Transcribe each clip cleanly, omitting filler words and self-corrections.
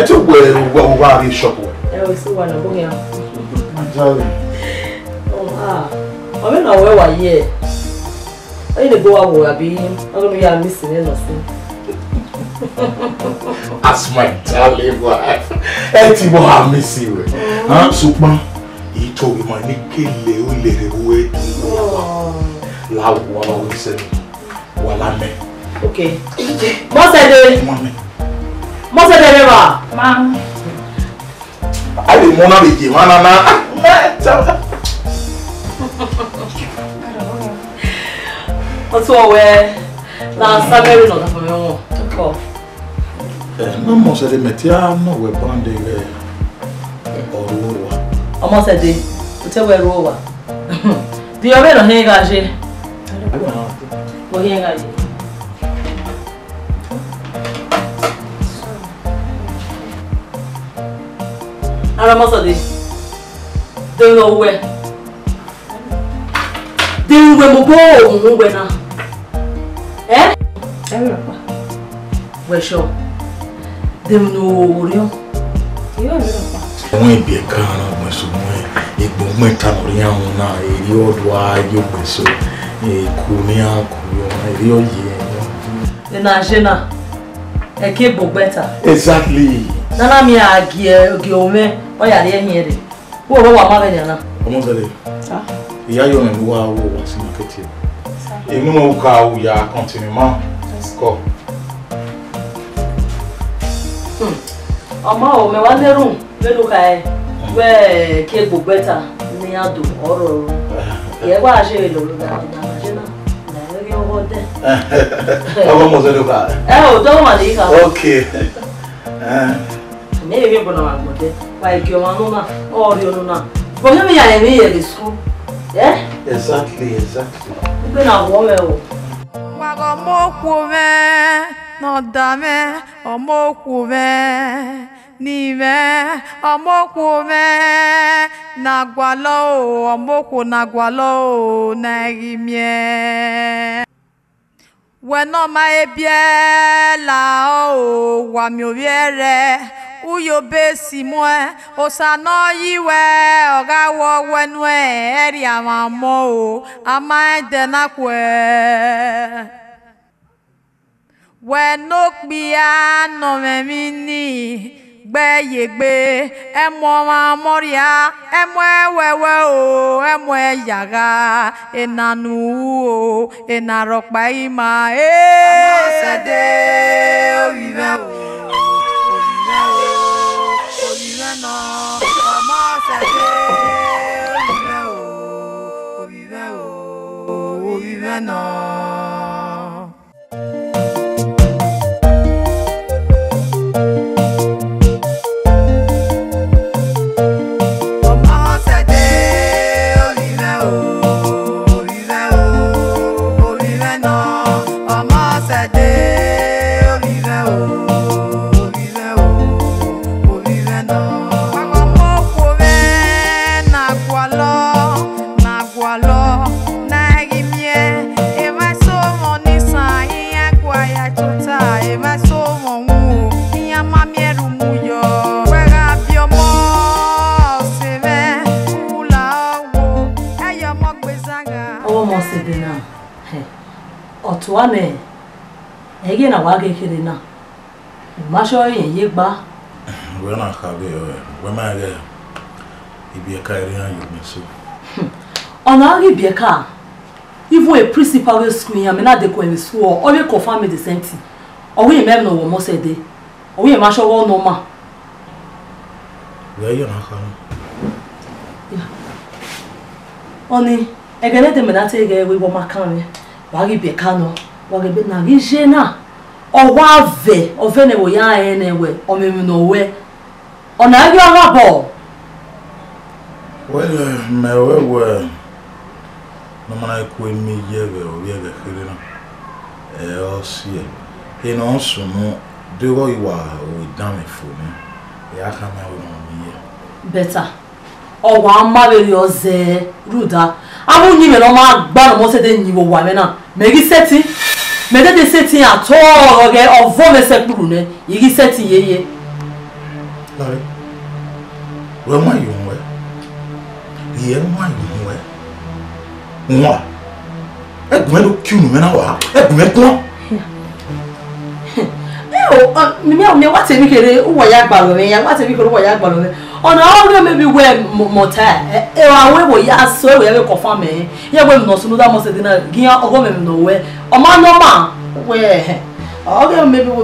to where we shop. I will see one of them. Oh, I mean, where were you? I need to go out where I be. I'm going to be missing anything. As my darling wife. Eti mo ha miss you. Huh? Sukma. He told me my nikile ule la wa we say wala me. Okay. Mo say ba. Ma. I dey mona be ji mana na. What's where na Samary no da for me won. Ko. No mo say de metia no we bande oruwa. Omo say de o te we ruwa. Di o be no he ga je. Ko he ga je. Ara mo say de no we. De we mo bo we na. Eh? We're sure. Them no real. You are real. When be a car, my son, a moment of Riana, a Yodwa, you so a Kunia, a real year. The Najena, a cable better. Exactly. Nana me a gear, Guillaume, or ya hear it. Who are Mamma? Almost a day. Yayon and Wow was in a kitchen. A no cow, ya continue, ma. Go. Ama me wan room we look ai we cable better ni ado oro ye wa je lo da na je na na yo ho de Aba mo se do ka o do ma di ka okay me ye bo na ma mo de wa ki o ma no na o ri o na bo me ya le ye le school exactly be na wo me o wa go mo ku me no dame omo ku me ni me omo ku me na gwalo omo ku na gwalo na gimie we no ma ebie la o wa mi obiere uyo besi mo o sa no yiwe oga wo wenu eri amamo o ama de na kwe when no bia no memini gbe yegbe emo ma moria emo wewe o emo yaga enanu o enarokpa ima sede o vive no ama sede o vive no Otuane ege na wage kiri na masho ye gba we na ka be we ma ge ibi ka ri an you so ona agi bi ka even a principal school ya me na de ko in school o we confirm the same thing o we me no wo mo se de o we masho wo no ma we ye na ka oni egele de me na te ge we wo makan me wagi be kano wagi be na gijena o wa ve o ve ne wo ya enewe o memi no we ona agi wa bo well me we no mana ku mi ye ve o ye ga kire na o sie he no so no de wo iwa o dan me fo ni ya ka ma wo no mi ye better o wa ma be yo ze ruda amu nyi me no ma gba no mo se de nyi wo wa me na me gi setting me de setting at all oge ovo me se kuru ne yi gi setting yeye Sorry. Where are you? Here, why you? Moi. Ẹ̀gbọ́n ló kí unu mena wa. Ẹ̀gbọ́n kon. Mi wa temi kere wo ya gba lo mi ya wa temi kere wo ya gba lo mi. Ona o go maybe we mota. Wa we bo ya so we ya confirm me. Ya we no so da mo se dina gian ogo me no we. O ma no ma. We. O go maybe we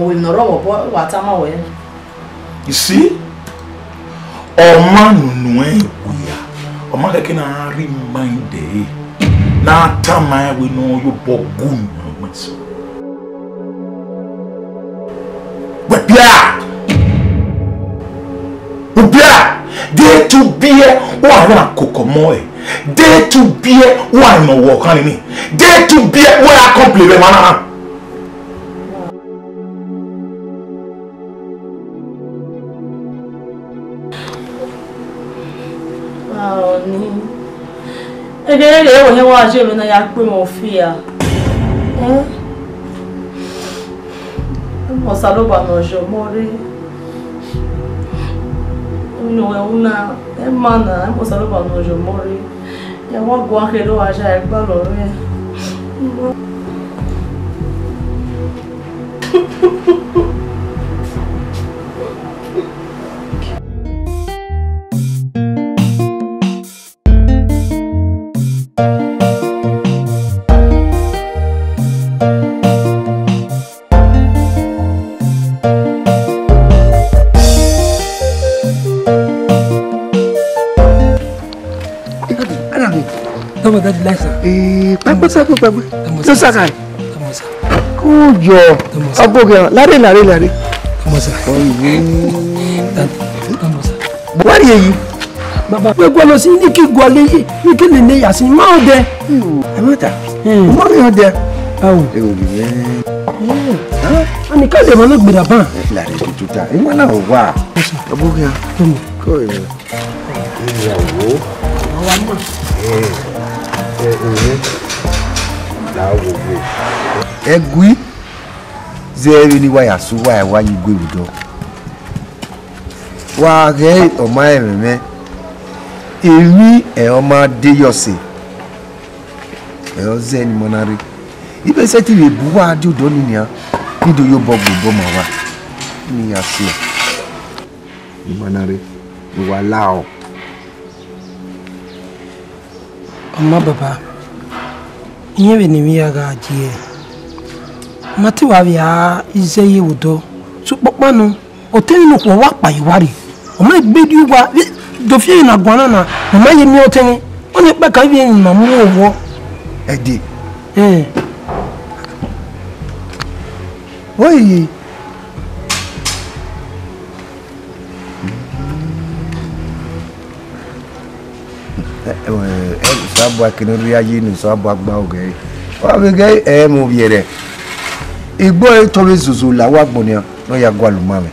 we no ro bo wa ta ma we. You see? O ma nunu e ya. O ma keke na remind e. Na time we know you bogun so. But Ubia, they to be why na kokomo e. They to be why no work on me. They to be why I compliment mana. Oh ni. Egere wo he wa je mi na ya pe mo fi a. Mo saloba no jo mori. No é una mana, mo saloba no jo mori. Ya wa gwa ke lo aja e gba lo re. Papa. No sakai. Kujo. Aboga. Lare. Kamosa. What are you? Baba, we go lo si ni ki gwale yi, ni ki le ne yasin ma o de. Amata. Mo ri o de. Awu. E o bi yen. Ani ka le mo na gbira ban. Lare tuta. E mo na o wa. Aboga. Ko e. Ìyàwó. Wa mo. Egui zeri ni waya su waya wa igwe udo wa ge o ma ereme emi e o ma de yose e o ze ni monari ibe se ti le bu wa di odo ni ya ni do yo bobo bo ma wa ni ya se ni monari ni wa lao Amma baba nyewe ni miya ga jie mati wa bia izeye udo so popanu o tenu ko wa pa iwari o ma gbedi wa do fi na gwana na o ma ye mi o tenu o ni pe ka bi ni ma mu owo ede oyi sabu akinori aye ni sabu agba oge wa be ge mo biere igbo e to bezuzu la wa gbonia no ya gwalu mame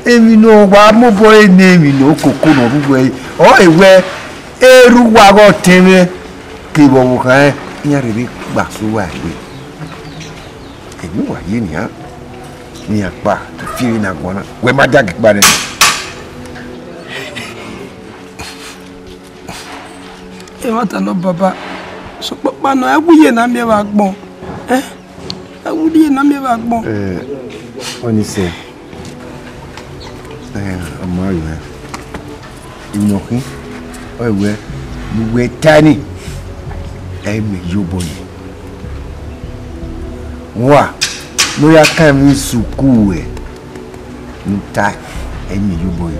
emi no wa mo boy name no koko no rugo e o ewe eru wa go teme ki bo wo kan ya re gba so wa gbe emi wa ye ni apa to fi na gbona we ma jagi pare mata no baba so papa no awuye na me wa gbon awuye na me wa gbon oni se amaru inokin owe buwe tani me yoboyi wa no ya kan mi suku nta me yoboyi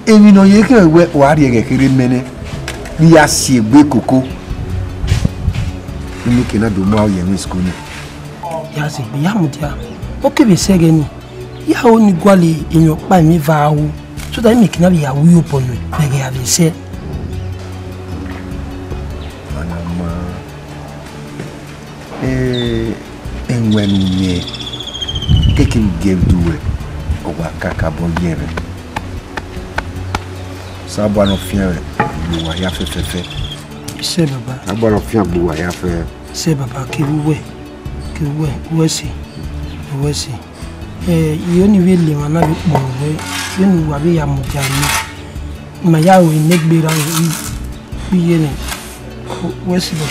emi no ye ke we wa ri kere mene ni ya si egbe koko ni ke na do mo aye mi school ni ya se bi ya mutia o ke be sege ni ya o ni gwale eyan pa mi va wo so that me kina bi ya wu oponu be ge ya be se manama enwe ni ke kin give duwe o wa kaka bo yere sabo no fiere buwa ya fefefe se baba agboro fian buwa ya fe se baba ki wuwe we si Yoni really man na bi po we. Yoni wa bi ya mujani. Ma ya we negbera bi yene. Wesibo.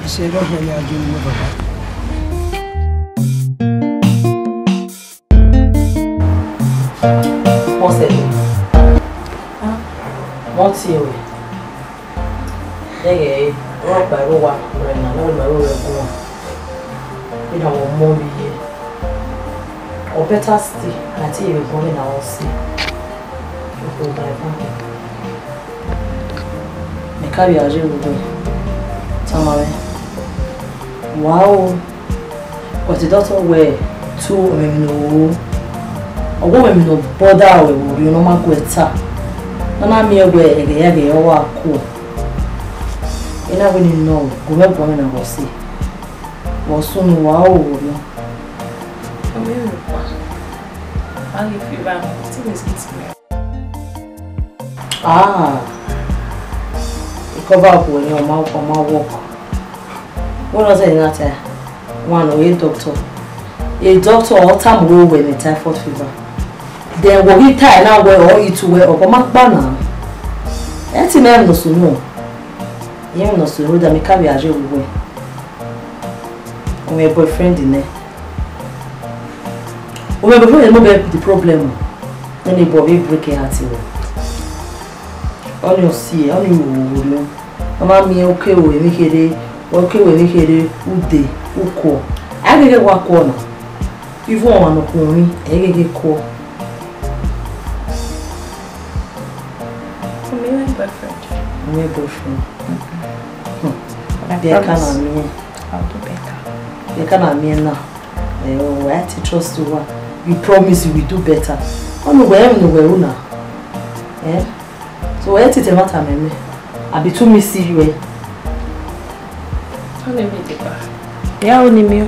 Se ro na ya ju mo baba. What's it? What's it? Yeah, rock by row, right now, no by row. You know, more here. Or better still, I tell you, we're going to see. We'll buy back. Me carry a jail with me. Tamare. Wow. But the doctor were two women. A woman no bother with you, no matter what. Nana me away again, or cool. And I wouldn't know, go up woman and will see. Was soon wow. I'll if you back, still is eating. You cover up when your mouth on my walk. What was it that one away doctor? A doctor all time will when a typhoid fever. Then will he tie now where or you to wear or my banner? That's him no so no. You no so that me carry a jail away. My boyfriend in there. My boyfriend is the problem. Then the boy break a heart. On your see, on you. Mama me okay we make it. Okay we make it. Ude, uko. I get one corner. If one want to call me, I get call. My boyfriend. My boyfriend. I promise. I'll do better. You can't mean now. I have to trust you. We promise you will do better. Oh no, where no now. Eh? So where did the matter me? I be too missy you. Only me deeper. Yeah, only me.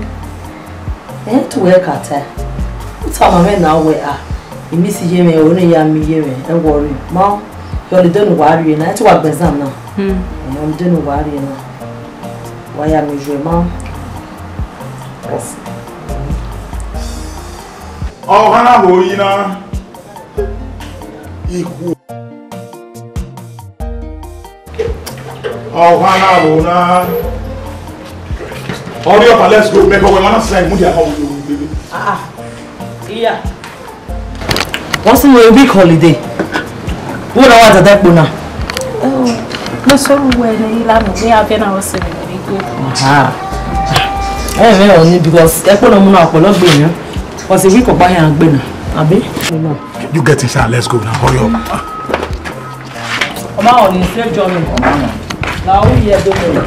Eh? To work at her. What's how my now where are? You miss you me only ya me here and worry. Mom, you're don't worry now. It's what bezam now. I'm don't worry now. Why am you mom? Oh, Hannah, Boyina. Equal. Oh, Hannah, Bona. Oh, dear, let's go make a woman say, Mudia, how you baby. Yeah. What's in your week holiday? What are that Bona? Oh, no, so when you love me, I've been out saying, only because economy of Colombia was a week of buying and dinner. You get inside, let's go now. Hurry up. Come on, in slave journey. Now we are doing it.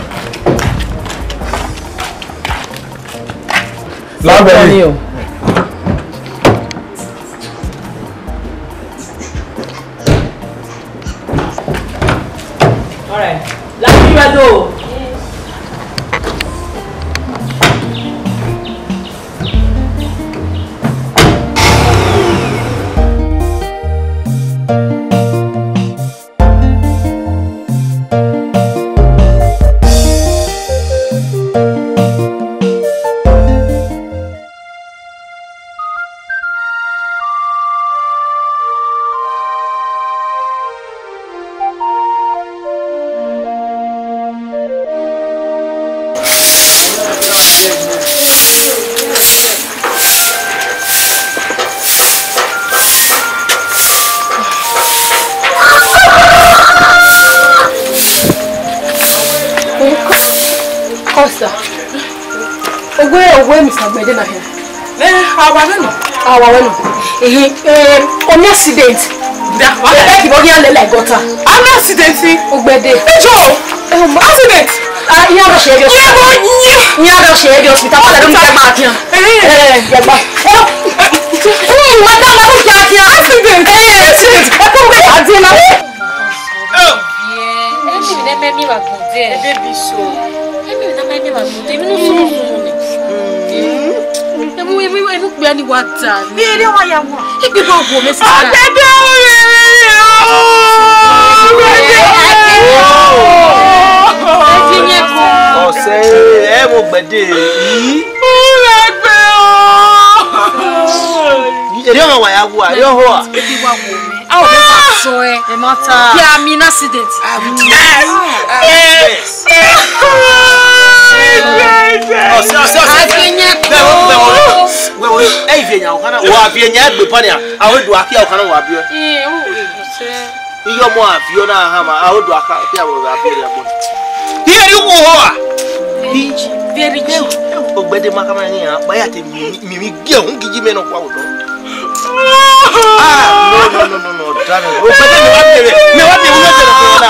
All right. Let's go. On accident. Like gutter. I'm not accident. Ogbede. Accident. You have a share hospital. You have a share hospital. What don't get back here? Madam, I don't get here. Accident. Accident. I come back at dinner. Baby, so. Any water. Really, why you want? If you don't go, Miss. Say, no wa ya wo a yo ho a Ebi wa wo me. A o be so e. E mata. Ya mi na accident. Oh, so. We e vienya o kana wa vienya gbe pani a ahodo akia o kana wa bio. Iyo mo afio na ha ma ahodo aka pia wo ga pia ya bo. Here you go ho a. Very good. Ogbede makama ni ya ba ya te mi gi ehun giji me no kwa wo do. No, darling. Ogbede me wa tere. Me wa te wo tere ko na.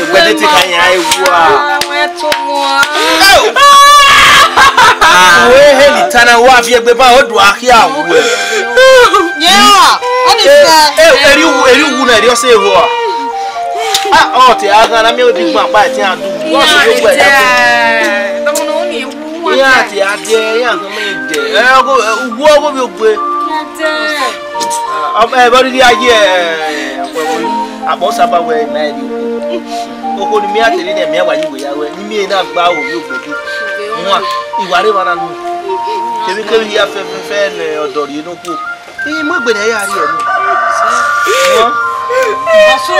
Ogbede ti kan ya ewu a. We heli tana wa fi egbe ba odu aki awu e. Yeah. What is that? Eri wu na eri o se ho a. Ah, ti aga na me odi gba pa ti adu. Wo se yo gba ya. Tomo no ni ewu. Ya ti ade ya so me de. Go ugwo bi ogbe. Body the idea. About Saba way, Nadi. Oko ni mi atele ni mi awa yi we ya we. Ni mi na gba o yo gbedu. Nwa, iware wana nu. Kemi kemi ya fe ne odori no ku. Mo gbe na ya ri e mu. Nwa. Aso na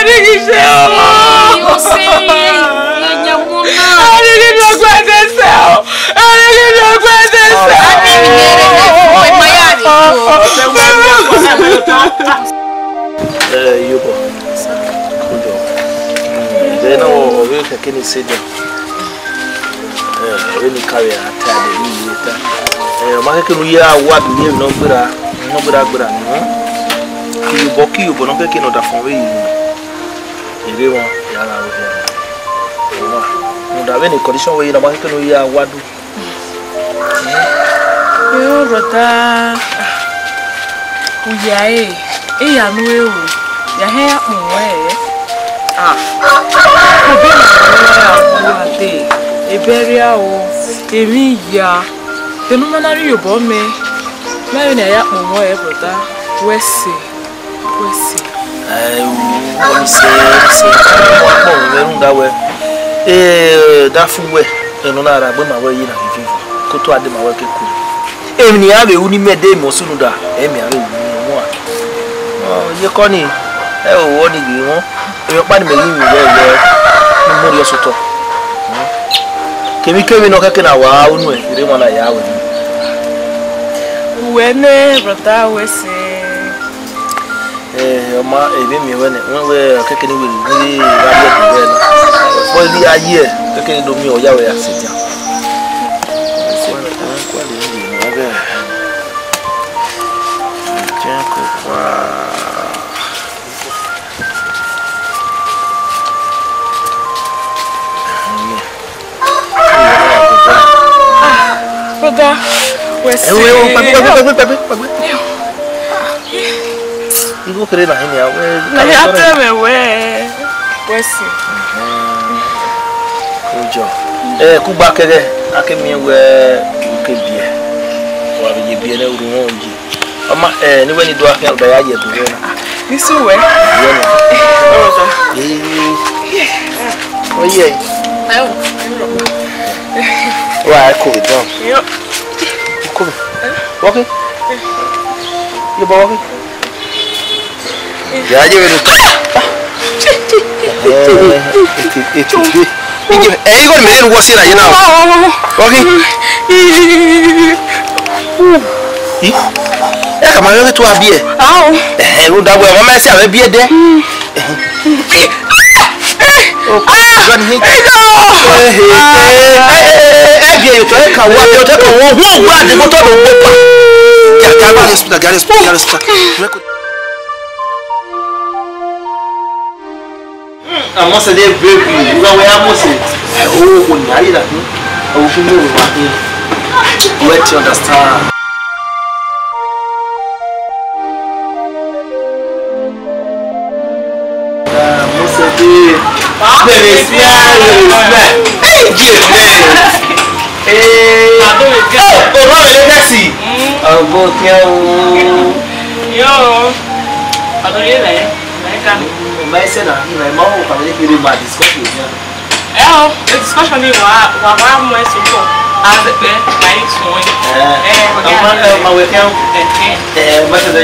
ni se. Yo se. Nya wona. Ari ni ogbe de se o. Yupo. Kujo. Then we can say them. When you carry a tag, you what you no good. You boki, you don't get no that for you. You want Yala. No, any condition where you know what do. Yo, brother. Uyae. Ya no e o. Ya he onwe. Obi na ate. Eberia o. Emi ya. Tenu manari yobo me. Na na ya onwe brother. Wesi. What say. That fool we. No na ra gbe ma we yi na fifi. Ko to ade ma we ke ku. Emi ni ave uni me de mo sunu da. Emi ave uni mo a. Ye ko ni e o wo ni bi won. Emi pa ni me yin re ni mo ri osoto. Kemi no keke na wa unu e ire mo na ya we. Wene brother wesi. Ma ebe mi we keke ni we ni ra de be na. Fo li aye keke ni do mi o ya we asitia. Brother, wesi. Ibu kere na hini ya we. Na ya teme we. Wesi. Kujo. Kuba kere akemi we ukebie. Wa bi bie na uru won ji. Ama ni we ni do akan da ya je do na. Nisu we. Oh yeah. Why cool it down? Yo. Cool. Okay. You walking? Ya je we. You got me what's here now. Okay. Come on, to a beer. Oh, that way, I say, a beer there. I must say, baby, you know where I must say. Oh, when I hear that, I will feel you. Let you understand. my son, my mom, family, my discussion. Oh, the discussion is why more so as the play my phone. My weekend. Much of the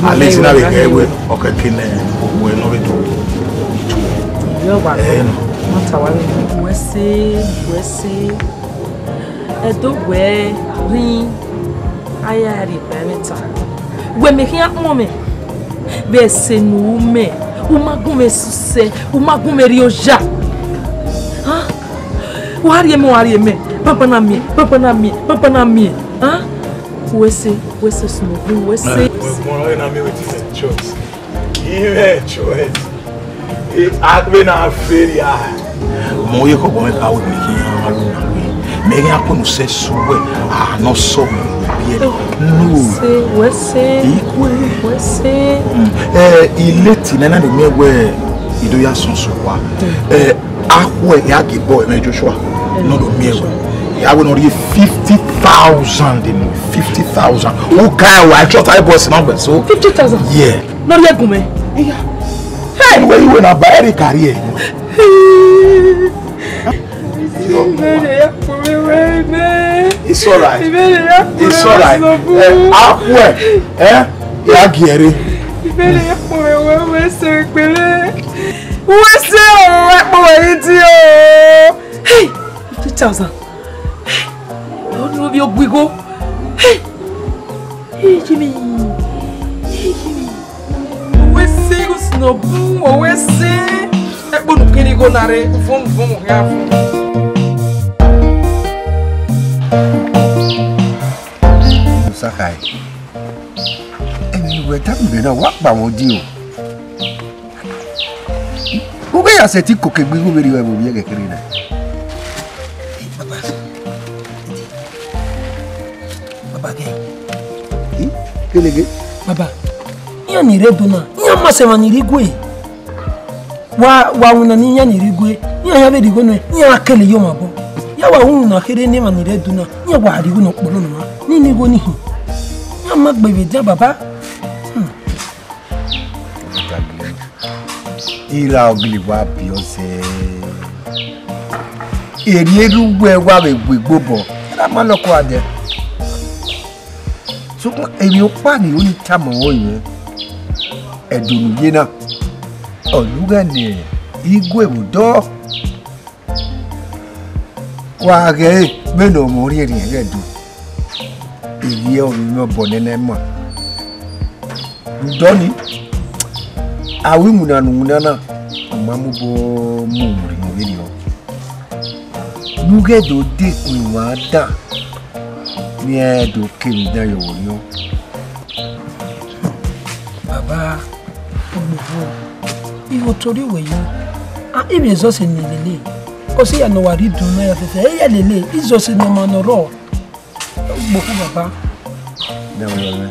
Alesina begewe okakine we no beto yo ba matawawe wese edo we rin ayari benita we me kian mome be senu me umagume suse umagume rioja ha wari me papa na mi ha wese sunu wese More na me with his choice. Give choice. It been a failure. Moye ko me ka with me here alone. Me ya ko no se suwe. No so me be. No. Wese. Ileti na de me we ido ya sonso wa. Akwo ya ge boy me Joshua. No do me we. I will not give 50,000 in 50,000. Who can I thought I was number so 50,000? Yeah. Not yet, Gume. Yeah. Hey, where you went a buy a career? It's alright. It's alright. Yeah, Gary. Hey, 50,000. Your wiggle. Hey, Jimmy. We see who's no boom or we see a book can go nare from half. Sakai. And you were telling me what about you? Who may I say to cook a big video will be a carina? Baba, ya ni reduna, ya masema ni rigwe. Wa una ni ya ni rigwe, ya ya be rigwe, ya akele yo mabo. Ya wa una kere ni ma ni reduna, ya wa rigwe no polo no ma. Ni ni go ni hi. Ya magbe be dia baba. Ira ogli wa biose. Eri eru we wa be gbogbo. Ra ma loko ade. So emi opa ni oni tamo oyin edunu ye na oluga ni igwe budo wa ge meno mo ri erin ge du eyi o mi mo bonene mo doni awi munanu na mamu bo mu ri mo ri o luge do de ku wa da ni do kemi da yo yo baba iwo tori we yo ibi ezo se ni lele o si ya no wari dun na ya fefe ya lele izo se no ma no ro gboku baba na yo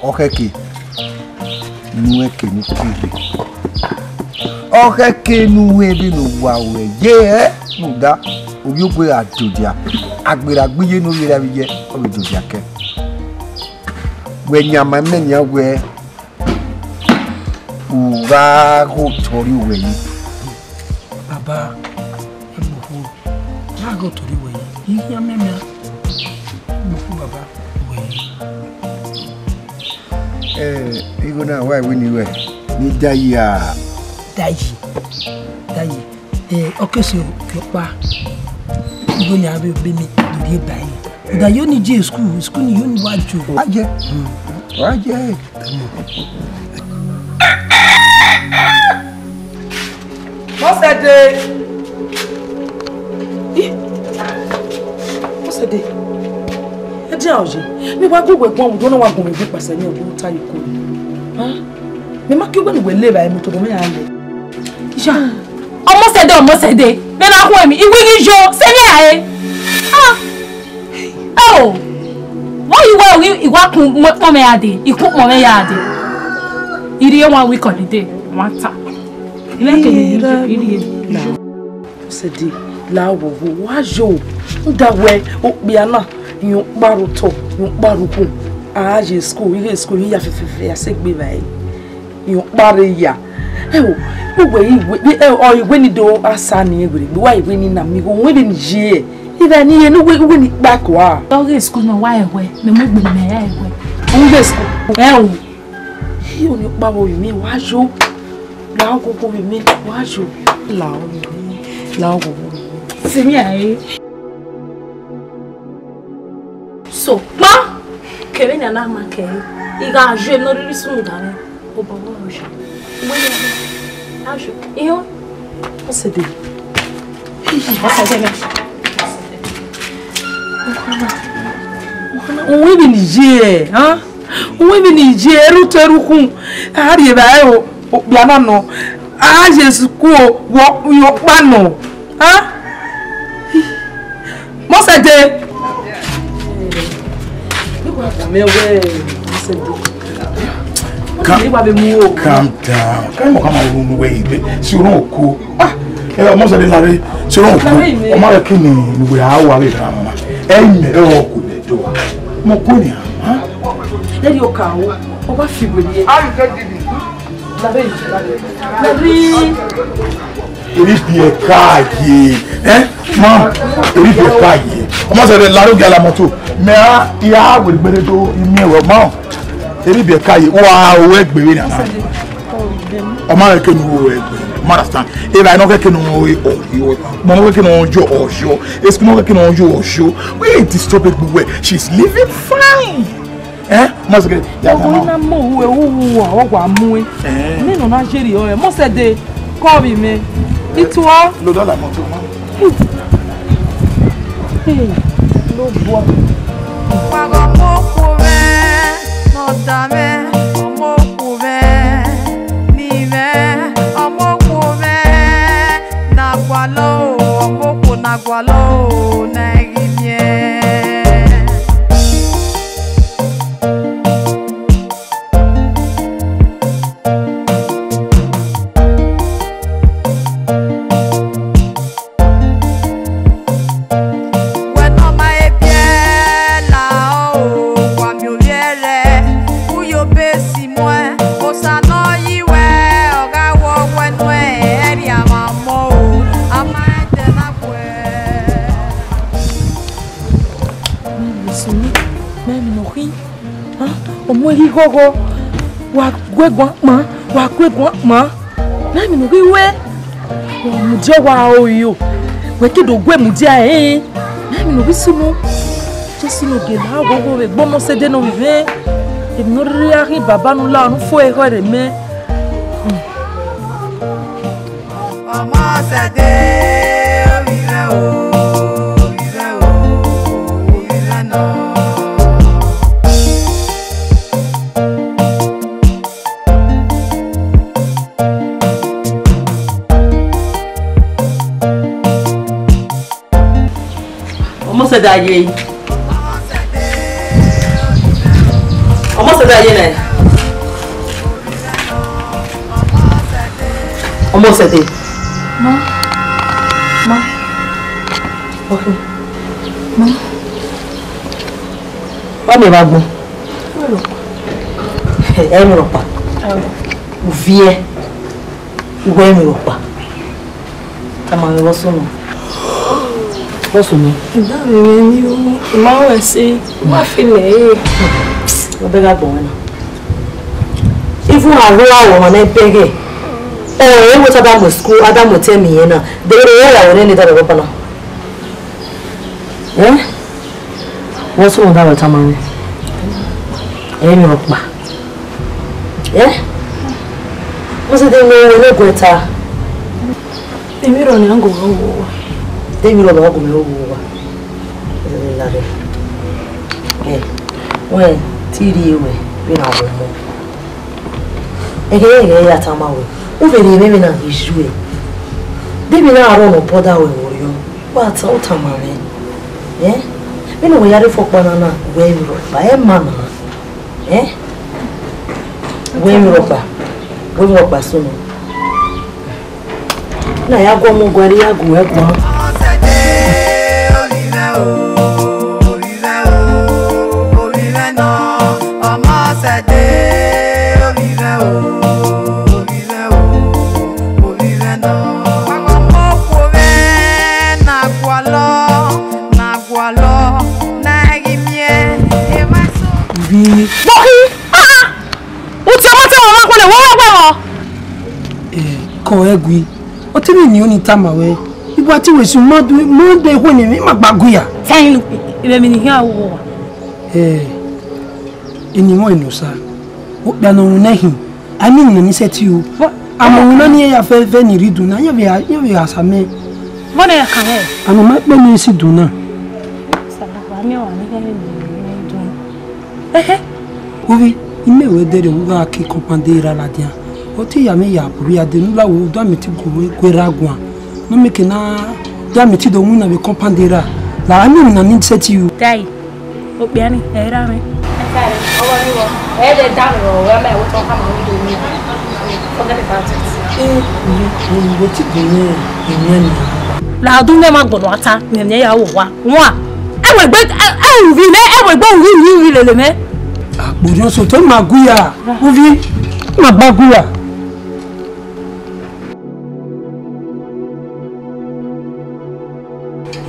okeke nu eke ni kiri okeke nu we bi no wa we ye nu da obi ogbe adodia agbera gbiye no yera bi je o dodia ke we nyama menya we uga go tori we baba ebuhu na go tori we iya memia ebuhu baba we igo na why we ni we ni daya dayi okesi pa igo ni abe be mi duri bayi da yo ni je school ni yo ni waju waje Mosede eje oje mi wa go wegbon wo no wa gun mi bi pase ni ogun ta iko mi ma ki gbe ni we le ba mi to do me ya le isha Mosede me na ho mi iwi ni jo se ni aye oh why you were iwa kun mo me ade ikun mo me ya ade iri 1 week holiday mata ile ke ni iri na Mosede la wo wa jo ndawe okpia na yun paruto yun paruku aje school ya fefe ya segbe bai yun pare ya ewo igwe ni do asa ni egbe bi wa igwe ni na mi go we ni je ida ni ye no we ni gbako a o school no wa ewe me mo gbe me ya ewe on go school ewo yi o ni pa wo mi wa jo la gogo mi wa jo la gogo se mi ai so ma kebe na na ma ke iga je no ri sun ga ne o ba wo je we ya ajo iyo o se de o we ni je ha o we ni je eru teru kun ari ba e o bia na no a je school wo yo pa no ha mo se de calm down. Come on, wait. Si o no ku. Mo se de lare. Si o no ku. O ma re kini ni we a wa le dra mama. Me o ku le do. Mo ku ni ha. Le di o ka o. O ba fi we ni. How you get didi? La bi. It is the car here. Mom, it is the car here. O ma se de lare ga la moto. Me a ya we gbere do imi e mom. Eri be kai wa o egbe ni ana. O ma re kenu o egbe. Understand? If I no get kenu o yo. Mo no get kenu o jo o sho. It's no get kenu o jo o sho. We disturb it we. She's living fine. Mo se get ya mo na mo we o wa mu e. Me no na jeri o e. Mo se de call me. Itu o lo do la moto ma. Lo bo. Pago moku ve, no dame, moku ve, ni ve, moku ve, nagualo, moku nagualo, negimie. Omo gogo wa gwegbon ma na mi no ri we o mu je wa o yo we ki do gwe mu je a na mi no ri sunu je sunu ge la gogo we gbo mo se de no vive e no ri ari baba nu la nu fo e re me Mama se de vive o vive no. Se da ye omo se da ye ne omo se de ma okay ma me ba gbon Emiropa. Uvie. Uwe Emiropa. Tamame Bosono. Bosono. Mawe say, wa file. Obega bona. Even a roa wo na pege. Oh, e wota ba mo school, Adam mo tell me na. De ya wo ni da ropa na. What's wrong with Tamame? Emiropa. What's the name of Gweta? Emiro ni ango wo. Emiro ba go me wo. Lade. When TD we na wo mo. Ege ya Tamawe. O veri me na ijue. Debi na aro no poda we wo yo. Wa ta o Tamame. Mino we yare for banana we Emiropa. Mama. We Emiropa sono. Na ya gwo mo gwari ya gwo egwo. Ko egwi o tiri ni oni Tamawe ibo ati we sun mo de ho ni mi ma gbaguya Tayin ibe mi ni ha wo. Eni mo ino sa o da no na hi ani na ni seti o amo na ni ya fe ni ridu na ya be asame Mo na ya kan he. amo ma pe ni si dun na Sala mi wa ni ke ni dun. ovi ime we dere wo ga ki compandera la dia o ti ya me ya buru ya de nula wo do mi ti go kwera gwa no me ke na da mi ti do mu na be compandera la ami na ni seti o Dai. O pe ani e ra mi. Kare, owo ni wo. De da ro we me wo to ka ma wi do ni. Forget about it. wo ti go ni ni La dun me ma gbodo ata ni me ya wo wa. Won e we gbe e wi me e we gbo wi lele me. Bojo so to maguya ovi ma baguya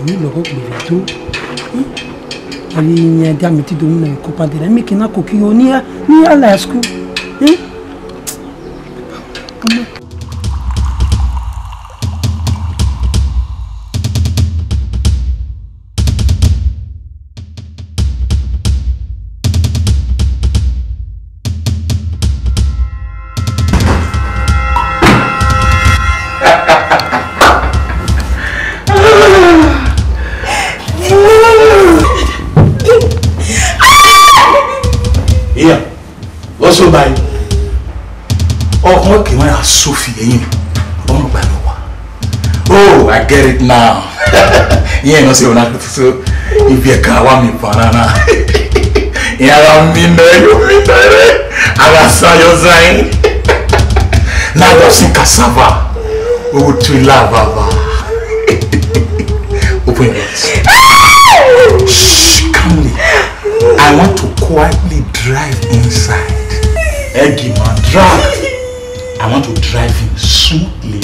ni lo ko gbe to ali ni ada mi ti do na ko padere mi kina ko ki o ni ala school So by okay, when I Sophie, oh, I get it now. Yeah, no, so if you can't want me banana, yeah, I mean, you I got saw your sign. Now I see cassava. We would to lava. Open it. Shh, calmly. I want to quietly drive inside. Eggy man, drive. I want to drive him smoothly